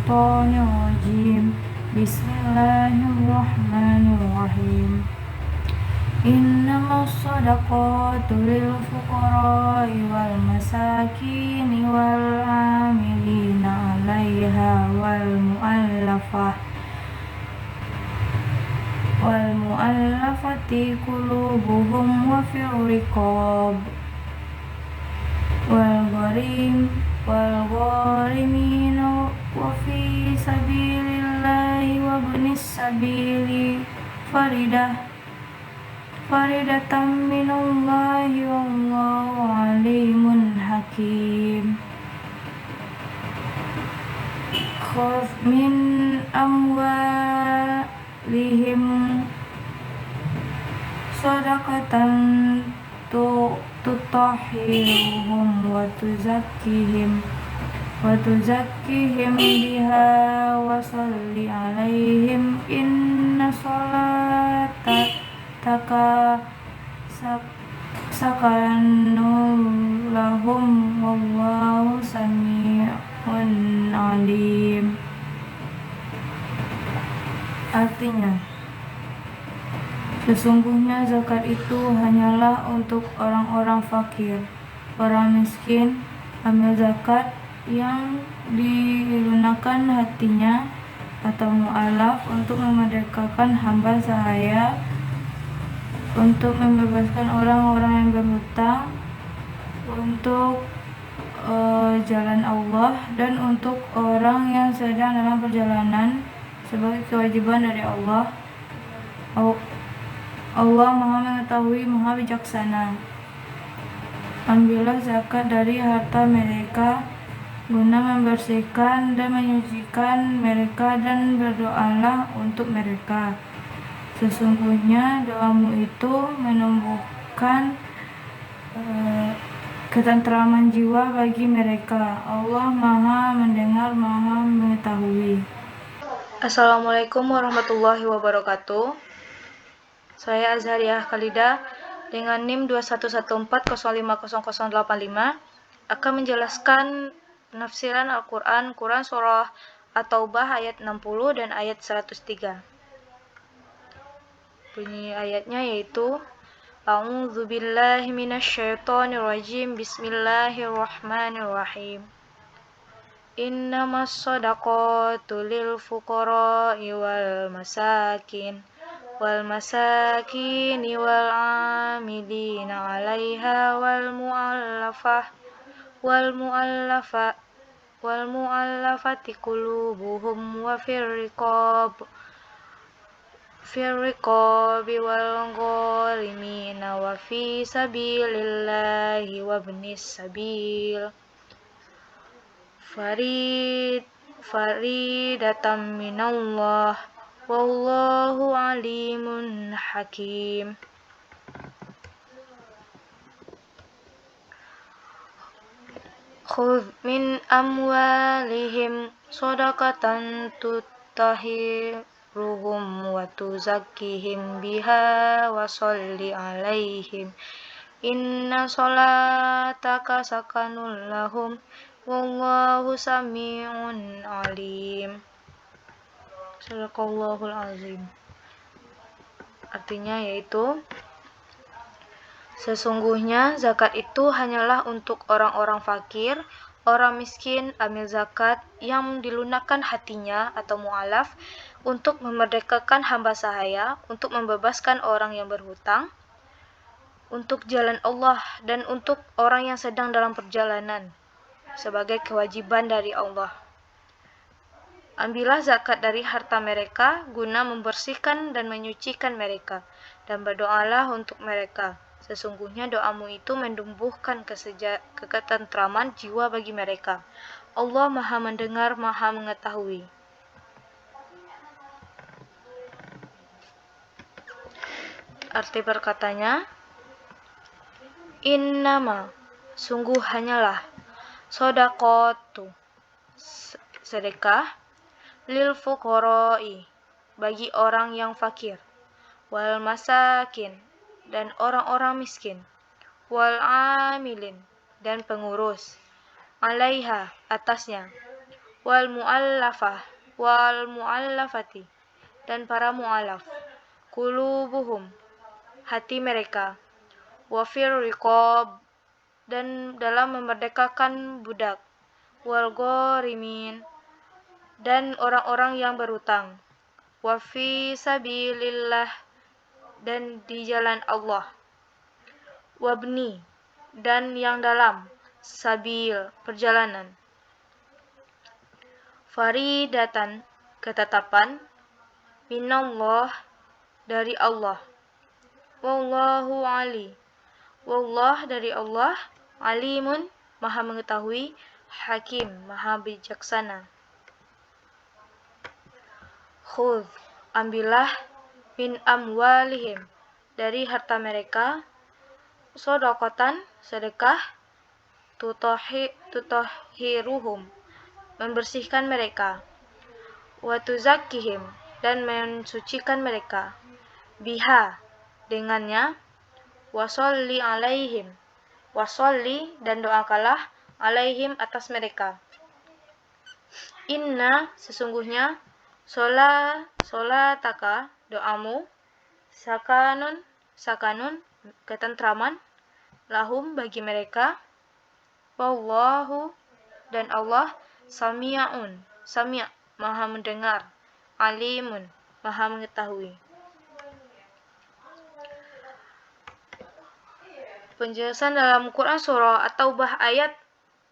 syaitonir rajim. Bismillahirrahmanirrahim. Innamas shadaqatu lil fuqara'i wal masakini wal amilina 'alaiha wal mu'allafati qulubuhum wa fir riqab wal gharimina wa fi sabilillahi wa ibnis sabili faridatan minallahi wallahu alimun hakim. Khudh min amwalihim shadaqatan tutahhiruhum wa tuzakkihim biha wa salli alaihim inna salataka sakanun lahum wallahu sami'un alim. Artinya, sesungguhnya zakat itu hanyalah untuk orang-orang fakir, orang miskin. Ambil zakat yang dilunakkan hatinya atau mu'alaf untuk memerdekakan hamba sahaya, untuk membebaskan orang-orang yang berhutang, untuk jalan Allah, dan untuk orang yang sedang dalam perjalanan sebagai kewajiban dari Allah. Allah Maha Mengetahui, Maha Bijaksana. Ambillah zakat dari harta mereka guna membersihkan dan menyucikan mereka, dan berdoalah untuk mereka. Sesungguhnya doamu itu menumbuhkan ketentraman jiwa bagi mereka. Allah Maha Mendengar, Maha Mengetahui. Assalamualaikum warahmatullahi wabarakatuh. Saya Azhariah Khalida dengan NIM 2114050085 akan menjelaskan penafsiran Al-Quran surah At-Taubah ayat 60 dan ayat 103. Bunyi ayatnya yaitu A'udzubillahi minasyaitonirrajim. Bismillahirrahmanirrahim. Innamas shadaqatu lil fuqara'i wal masakini wal 'amilina 'alaiha wal mu'allafati qulubuhum wa fir riqabi wal gharimina wa fi sabilillahi wa ibnis sabil faridatan minallah wallahu alimun hakim. Khudh min amwalihim shadaqatan tutahhiruhum wa tuzakkihim biha wa salli alaihim inna salataka sakanun lahum wallahu sami'un alim. Sadaqallahul azim. Artinya yaitu, sesungguhnya zakat itu hanyalah untuk orang-orang fakir, orang miskin. Ambil zakat yang dilunakkan hatinya atau mu'alaf untuk memerdekakan hamba sahaya, untuk membebaskan orang yang berhutang, untuk jalan Allah, dan untuk orang yang sedang dalam perjalanan sebagai kewajiban dari Allah. Ambillah zakat dari harta mereka guna membersihkan dan menyucikan mereka, dan berdoalah untuk mereka. Sesungguhnya doamu itu menumbuhkan ketentraman jiwa bagi mereka. Allah Maha Mendengar, Maha Mengetahui. Arti perkatanya, innama, sungguh hanyalah, shadaqatu, sedekah, lil fuqara'i, bagi orang yang fakir, wal masakin, dan orang-orang miskin, wal amilin, dan pengurus, alaiha, atasnya, wal mu'allafati, dan para mu'alaf, qulubuhum, hati mereka, wa fir riqab, dan dalam memerdekakan budak, wal gharimin, dan orang-orang yang berhutang, wa fi sabilillah, dan di jalan Allah, wabni, dan yang dalam sabil, perjalanan, faridatan, ketetapan, minallah, dari Allah, wallahu dari Allah, alimun, maha mengetahui, hakim, maha bijaksana. Khudh, ambillah, min amwalihim, dari harta mereka, sodokotan, sedekah, tutahhiruhum, membersihkan mereka, wa tuzakkihim, dan mensucikan mereka, biha, dengannya, wasolli alaihim, wasolli, dan doakanlah, alaihim, atas mereka, inna, sesungguhnya, solataka, doamu, sakanun, ketentraman, lahum, bagi mereka, wallahu, dan Allah, sami', maha mendengar, alimun, maha mengetahui. Penjelasan dalam Quran surah At-Taubah ayat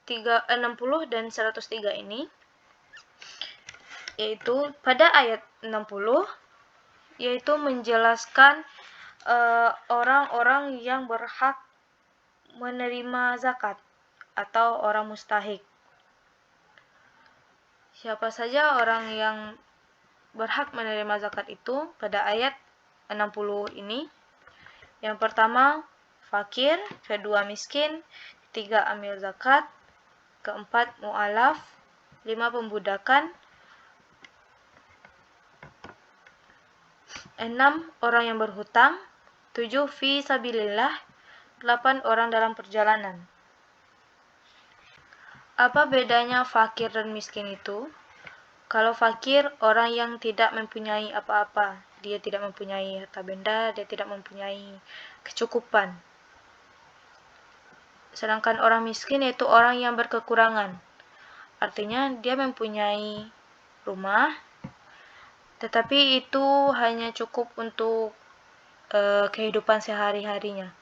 60 dan 103 ini, yaitu pada ayat 60, yaitu menjelaskan orang-orang yang berhak menerima zakat atau orang mustahik. Siapa saja orang yang berhak menerima zakat itu pada ayat 60 ini? Yang pertama, fakir, kedua miskin, ketiga amil zakat, keempat mu'alaf, 5 pembudakan, 6 orang yang berhutang, 7 fi sabilillah, 8 orang dalam perjalanan. Apa bedanya fakir dan miskin itu? Kalau fakir, orang yang tidak mempunyai apa-apa. Dia tidak mempunyai harta benda, dia tidak mempunyai kecukupan. Sedangkan orang miskin yaitu orang yang berkekurangan. Artinya dia mempunyai rumah, tetapi itu hanya cukup untuk kehidupan sehari-harinya.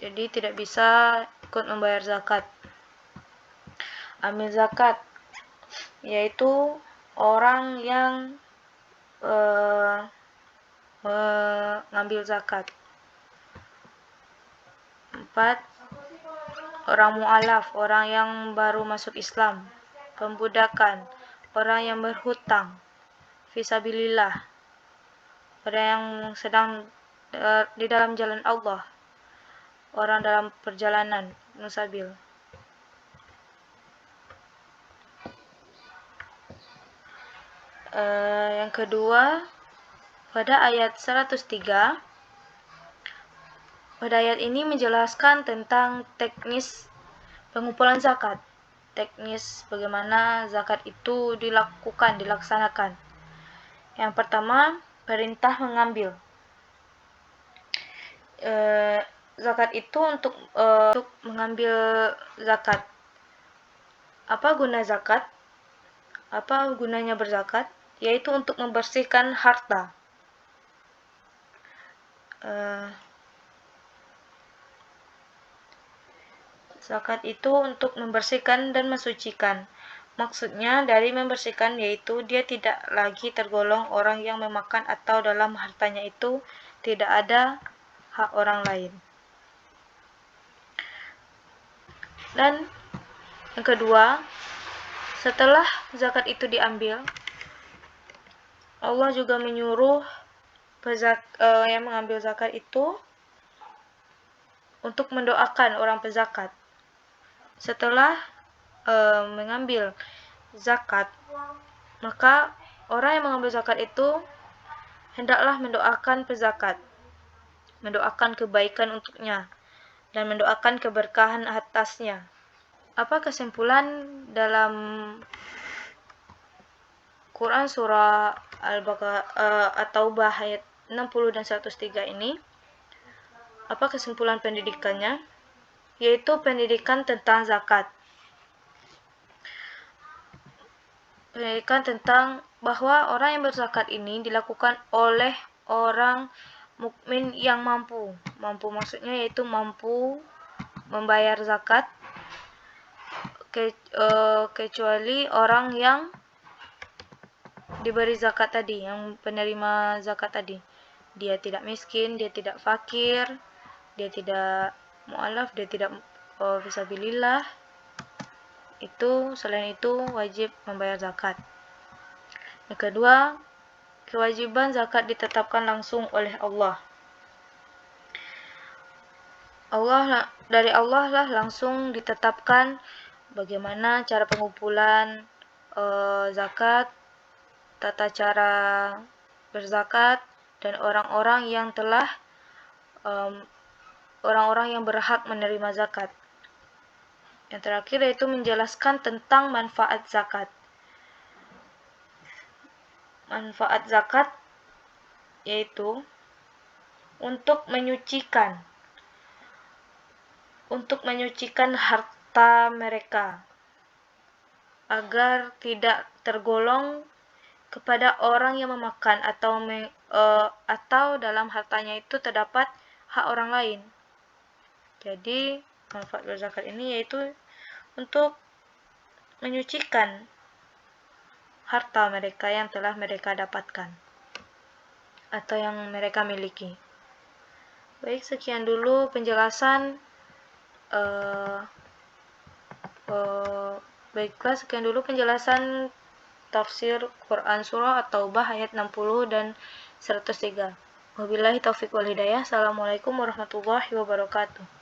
Jadi tidak bisa ikut membayar zakat. Amil zakat yaitu orang yang mengambil zakat. 4. Orang mu'alaf, orang yang baru masuk Islam. Pembudakan, orang yang berhutang. Fisabilillah, orang yang sedang di dalam jalan Allah. Orang dalam perjalanan, nusabil. Yang kedua, pada ayat 103, pada ayat ini menjelaskan tentang teknis pengumpulan zakat. Teknis bagaimana zakat itu dilaksanakan. Yang pertama, perintah mengambil. Zakat itu untuk mengambil zakat. Apa guna zakat? Apa gunanya berzakat? Yaitu untuk membersihkan harta. Zakat itu untuk membersihkan dan mensucikan. Maksudnya dari membersihkan yaitu dia tidak lagi tergolong orang yang memakan atau dalam hartanya itu tidak ada hak orang lain. Dan yang kedua, setelah zakat itu diambil, Allah juga menyuruh yang mengambil zakat itu untuk mendoakan orang pezakat. Setelah mengambil zakat, maka orang yang mengambil zakat itu hendaklah mendoakan pezakat, mendoakan kebaikan untuknya, dan mendoakan keberkahan atasnya. Apa kesimpulan dalam Quran surah At-Taubah ayat 60 dan 103 ini? Apa kesimpulan pendidikannya? Yaitu pendidikan tentang zakat. Pendidikan tentang bahwa orang yang berzakat ini dilakukan oleh orang mukmin yang mampu. Mampu maksudnya yaitu mampu membayar zakat, kecuali orang yang diberi zakat tadi, yang penerima zakat tadi. Dia tidak miskin, dia tidak fakir, dia tidak mu'alaf, dia tidak fisabilillah. Selain itu wajib membayar zakat. Yang kedua, kewajiban zakat ditetapkan langsung oleh Allah. Dari Allah lah langsung ditetapkan bagaimana cara pengumpulan zakat, tata cara berzakat, dan orang-orang yang berhak menerima zakat. Yang terakhir yaitu menjelaskan tentang manfaat zakat. Manfaat zakat yaitu untuk menyucikan harta mereka agar tidak tergolong kepada orang yang memakan atau dalam hartanya itu terdapat hak orang lain. Jadi manfaat berzakat ini yaitu untuk menyucikan harta mereka yang telah mereka dapatkan atau yang mereka miliki. Baik, sekian dulu penjelasan. Baiklah, sekian dulu penjelasan tafsir Quran surah At-Taubah ayat 60 dan 103. Wabillahi taufiq wal hidayah. Assalamualaikum warahmatullahi wabarakatuh.